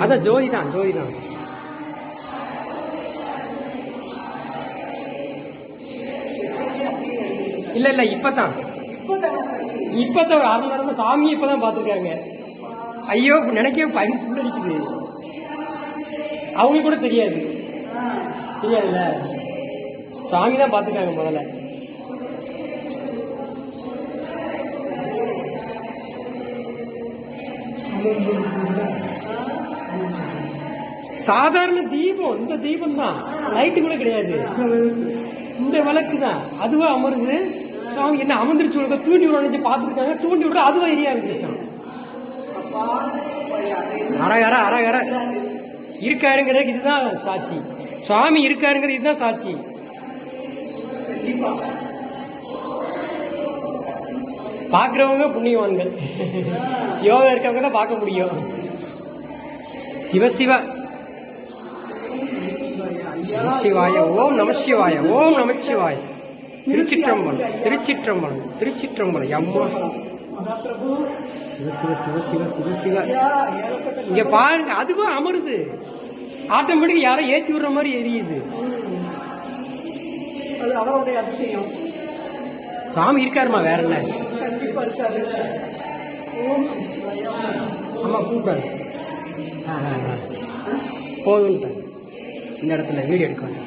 அதான் ஜோதி தான் ஜோதி தான். இல்ல இல்ல இப்பதான் இப்பதான் ஒரு 6 மணி நேரம் சாமியை இப்பதான் பாத்துருக்காங்க. ஐயோ நினைக்கவே பயன் புள்ளடிக்குது. அவங்களுக்கு கூட தெரியாது தெரியாதுல்ல, சாமி தான் பாத்துருக்காங்க முதல்ல. சாதாரண தீபம், இந்த தீபம் தான், லைட்டு கூட கிடையாது, இந்த விளக்கு தான். அதுவா அமருது. சாமி என்ன அமர்ந்துருச்சு விடுக்க தூண்டி விட பார்த்துருக்காங்க. தூண்டி விட அதுவா எரியா இருக்கு. அரகர அரகர இருக்காருங்கிறது இதுதான் சாட்சி. சுவாமி இருக்காருங்கிறது இதுதான் சாட்சி. பாக்குறவங்க புண்ணியவான்கள், யோகா இருக்கவங்க தான் பார்க்க முடியும். சிவசிவ சிவாய ஓம் நமசிவாய ஓம் நமச்சிவாய. திருச்சிற்றம்பலம் திருச்சிற்றம்பலம் திருச்சிற்றம்பலம். அம்மா சிவ சிவ சிவ சிவ சிவ சிவ. இங்க பாருங்க, அதுவும் அமருது. ஆட்டோமேட்டிக் யாரோ ஏற்றி விடுற மாதிரி எரியுது. அவருடைய அதிசயம். சாமி இருக்காருமா, வேற என்ன? ஆமா கூப்பிடாரு. போதும் இந்த இடத்துல வீடியோ எடுக்க